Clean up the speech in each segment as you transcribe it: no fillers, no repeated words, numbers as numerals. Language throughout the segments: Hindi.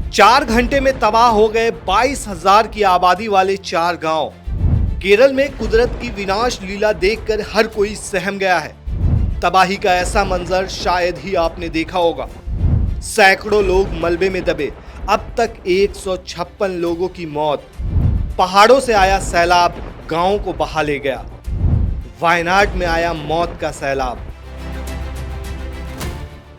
4 घंटे में तबाह हो गए 22,000 की आबादी वाले 4 गांव। केरल में कुदरत की विनाश लीला देखकर हर कोई सहम गया है। तबाही का ऐसा मंजर शायद ही आपने देखा होगा। सैकड़ों लोग मलबे में दबे, अब तक 156 लोगों की मौत। पहाड़ों से आया सैलाब गांवों को बहा ले गया। वायनाड में आया मौत का सैलाब।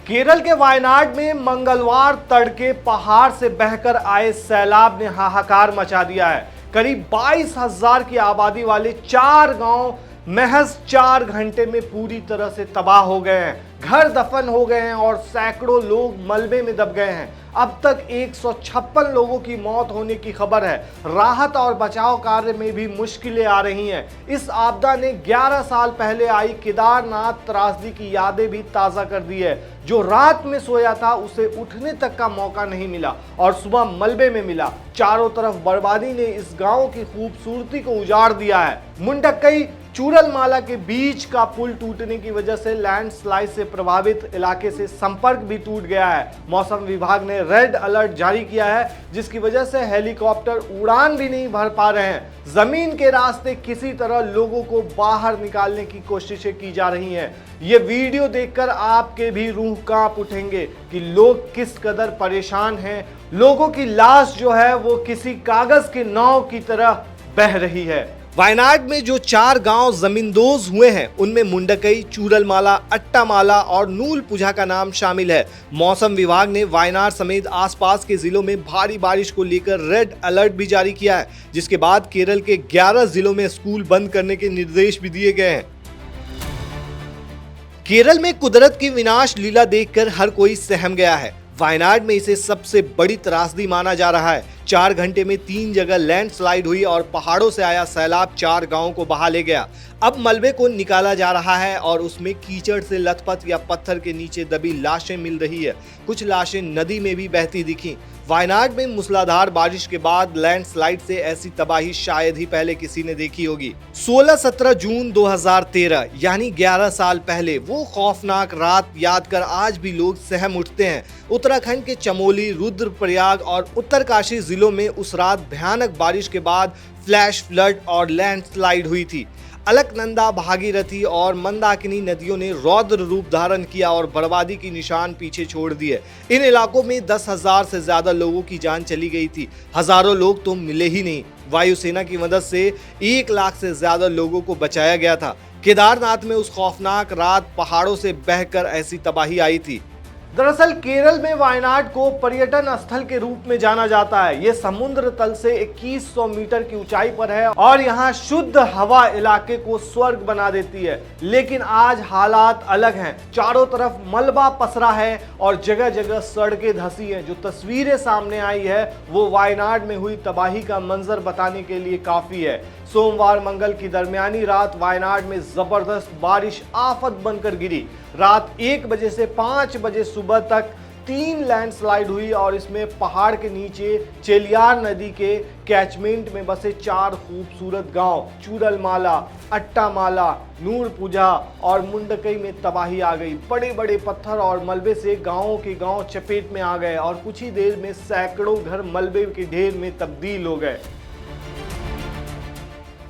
केरल के वायनाड में मंगलवार तड़के पहाड़ से बहकर आए सैलाब ने हाहाकार मचा दिया है। करीब 22,000 की आबादी वाले 4 गांव महज 4 घंटे में पूरी तरह से तबाह हो गए हैं। घर दफन हो गए हैं और सैकड़ों लोग मलबे में दब गए हैं। अब तक 156 लोगों की मौत होने की खबर है। राहत और बचाव कार्य में भी मुश्किलें आ रही हैं। इस आपदा ने 11 साल पहले आई केदारनाथ त्रासदी की यादें भी ताज़ा कर दी है। जो रात में सोया था उसे उठने तक का मौका नहीं मिला और सुबह मलबे में मिला। चारों तरफ बर्बादी ने इस गांव की खूबसूरती को उजाड़ दिया है। मुंडकई चूरलमाला के बीच का पुल टूटने की वजह से लैंडस्लाइड से प्रभावित इलाके से संपर्क भी टूट गया है। मौसम विभाग ने रेड अलर्ट जारी किया है, जिसकी वजह से हेलीकॉप्टर उड़ान भी नहीं भर पा रहे हैं। जमीन के रास्ते किसी तरह लोगों को बाहर निकालने की कोशिशें की जा रही हैं। ये वीडियो देखकर आपके भी रूह कांप उठेंगे कि लोग किस कदर परेशान हैं। लोगों की लाश जो है वो किसी कागज के नाव की तरह बह रही है। वायनाड में जो 4 गांव जमींदोज हुए हैं उनमें मुंडकई, चूरलमाला, अट्टामाला और नूलपुझा का नाम शामिल है। मौसम विभाग ने वायनाड समेत आसपास के जिलों में भारी बारिश को लेकर रेड अलर्ट भी जारी किया है, जिसके बाद केरल के 11 जिलों में स्कूल बंद करने के निर्देश भी दिए गए हैं। केरल में कुदरत की विनाश लीला देखकर हर कोई सहम गया है। वायनाड में इसे सबसे बड़ी त्रासदी माना जा रहा है। 4 घंटे में 3 जगह लैंडस्लाइड हुई और पहाड़ों से आया सैलाब 4 गांवों को बहा ले गया। अब मलबे को निकाला जा रहा है और उसमें कीचड़ से लथपथ या पत्थर के नीचे दबी लाशें मिल रही है। कुछ लाशें नदी में भी बहती दिखी। वायनाड में मूसलाधार बारिश के बाद लैंडस्लाइड से ऐसी तबाही शायद ही पहले किसी ने देखी होगी। 16-17 जून 2013 यानी 11 साल पहले वो खौफनाक रात याद कर आज भी लोग सहम उठते हैं। उत्तराखंड के चमोली, रुद्रप्रयाग और उत्तरकाशी जिलों में उस रात भयानक बारिश के बाद फ्लैश फ्लड और लैंडस्लाइड हुई थी। अलकनंदा, भागीरथी और मंदाकिनी नदियों ने रौद्र रूप धारण किया और बर्बादी की निशान पीछे छोड़ दिए। इन इलाकों में 10,000 से ज्यादा लोगों की जान चली गई थी। हजारों लोग तो मिले ही नहीं। वायुसेना की मदद से 1 लाख से ज्यादा लोगों को बचाया गया था। केदारनाथ में उस खौफनाक रात पहाड़ों से बहकर ऐसी तबाही आई थी। दरअसल केरल में वायनाड को पर्यटन स्थल के रूप में जाना जाता है। ये समुद्र तल से 2100 मीटर की ऊंचाई पर है और यहाँ शुद्ध हवा इलाके को स्वर्ग बना देती है। लेकिन आज हालात अलग हैं। चारों तरफ मलबा पसरा है और जगह जगह सड़कें धंसी हैं। जो तस्वीरें सामने आई है वो वायनाड में हुई तबाही का मंजर बताने के लिए काफी है। सोमवार मंगल की दरमियानी रात वायनाड में जबरदस्त बारिश आफत बनकर गिरी। रात 1 बजे से 5 बजे सुबह तक 3 लैंडस्लाइड हुई और इसमें पहाड़ के नीचे चेलियार नदी के कैचमेंट में बसे 4 खूबसूरत गांव चूरलमाला, अट्टामाला, नूरपुझा और मुंडकई में तबाही आ गई। बड़े बड़े पत्थर और मलबे से गांवों के गांव चपेट में आ गए और कुछ ही देर में सैकड़ों घर मलबे के ढेर में तब्दील हो गए।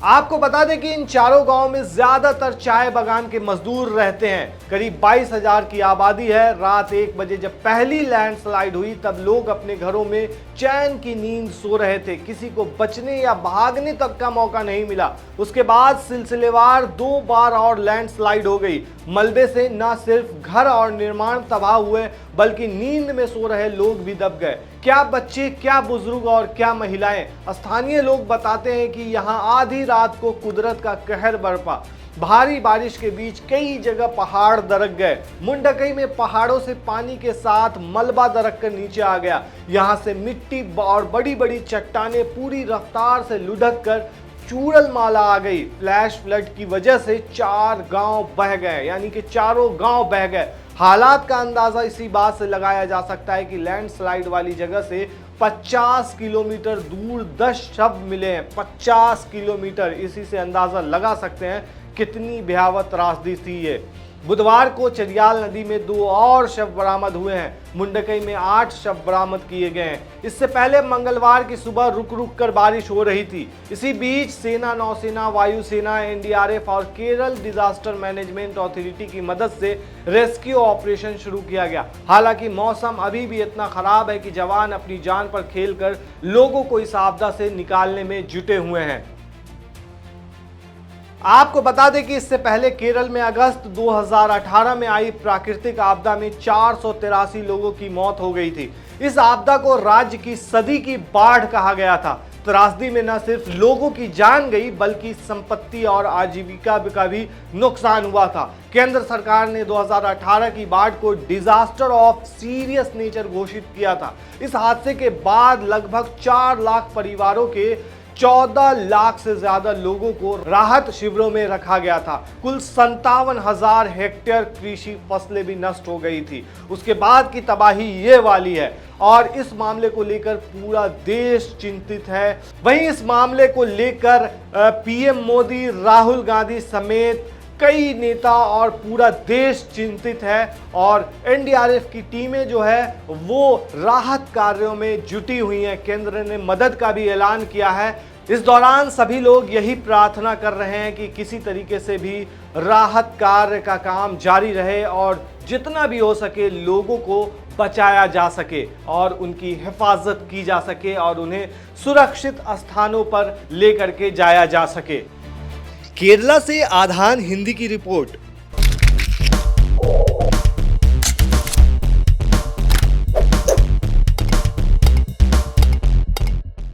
आपको बता दें कि इन चारों गांवों में ज्यादातर चाय बागान के मजदूर रहते हैं। करीब 22,000 की आबादी है। रात 1 बजे जब पहली लैंडस्लाइड हुई तब लोग अपने घरों में चैन की नींद सो रहे थे। किसी को बचने या भागने तक का मौका नहीं मिला। उसके बाद सिलसिलेवार 2 बार और लैंडस्लाइड हो गई। मलबे से न सिर्फ घर और निर्माण तबाह हुए बल्कि नींद में सो रहे लोग भी दब गए। क्या बच्चे, क्या बुजुर्ग और क्या महिलाएं। स्थानीय लोग बताते हैं कि यहाँ आधी रात को कुदरत का कहर बरपा। भारी बारिश के बीच कई जगह पहाड़ दरक गए। मुंडकई में पहाड़ों से पानी के साथ मलबा दरक कर नीचे आ गया। यहाँ से मिट्टी और बड़ी बड़ी चट्टानें पूरी रफ्तार से लुढ़क कर चूरलमाला आ गई। फ्लैश फ्लड की वजह से 4 गांव बह गए, यानी कि चारों गांव बह गए। हालात का अंदाजा इसी बात से लगाया जा सकता है कि लैंडस्लाइड वाली जगह से 50 किलोमीटर दूर 10 शव मिले हैं। 50 किलोमीटर, इसी से अंदाजा लगा सकते हैं कितनी भयावह त्रासदी थी ये। बुधवार को चरियाल नदी में 2 और शव बरामद हुए हैं। मुंडकई में 8 शव बरामद किए गए हैं। इससे पहले मंगलवार की सुबह रुक रुक कर बारिश हो रही थी। इसी बीच सेना, नौसेना, वायुसेना, एनडीआरएफ और केरल डिजास्टर मैनेजमेंट अथॉरिटी की मदद से रेस्क्यू ऑपरेशन शुरू किया गया। हालांकि मौसम अभी भी इतना खराब है कि जवान अपनी जान पर खेलकर लोगों को इस आपदा से निकालने में जुटे हुए हैं। आपको बता दें कि इससे पहले केरल में अगस्त 2018 में आई प्राकृतिक आपदा में 483 लोगों की मौत हो गई थी। इस आपदा को राज्य की सदी की बाढ़ कहा गया था। त्रासदी में न सिर्फ लोगों की जान गई बल्कि संपत्ति और आजीविका का भी नुकसान हुआ था। केंद्र सरकार ने 2018 की बाढ़ को डिजास्टर ऑफ सीरियस नेचर घोषित किया था। इस हादसे के बाद लगभग 4 लाख परिवारों के 14 लाख से ज्यादा लोगों को राहत शिविरों में रखा गया था। कुल 57,000 हेक्टेयर कृषि फसलें भी नष्ट हो गई थी। उसके बाद की तबाही ये वाली है और इस मामले को लेकर पूरा देश चिंतित है। वहीं इस मामले को लेकर पीएम मोदी, राहुल गांधी समेत कई नेता और पूरा देश चिंतित है और एनडीआरएफ की टीमें जो है वो राहत कार्यों में जुटी हुई हैं। केंद्र ने मदद का भी ऐलान किया है। इस दौरान सभी लोग यही प्रार्थना कर रहे हैं कि किसी तरीके से भी राहत कार्य का काम जारी रहे और जितना भी हो सके लोगों को बचाया जा सके और उनकी हिफाजत की जा सके और उन्हें सुरक्षित स्थानों पर लेकर के जाया जा सके। केरला से आधान हिंदी की रिपोर्ट।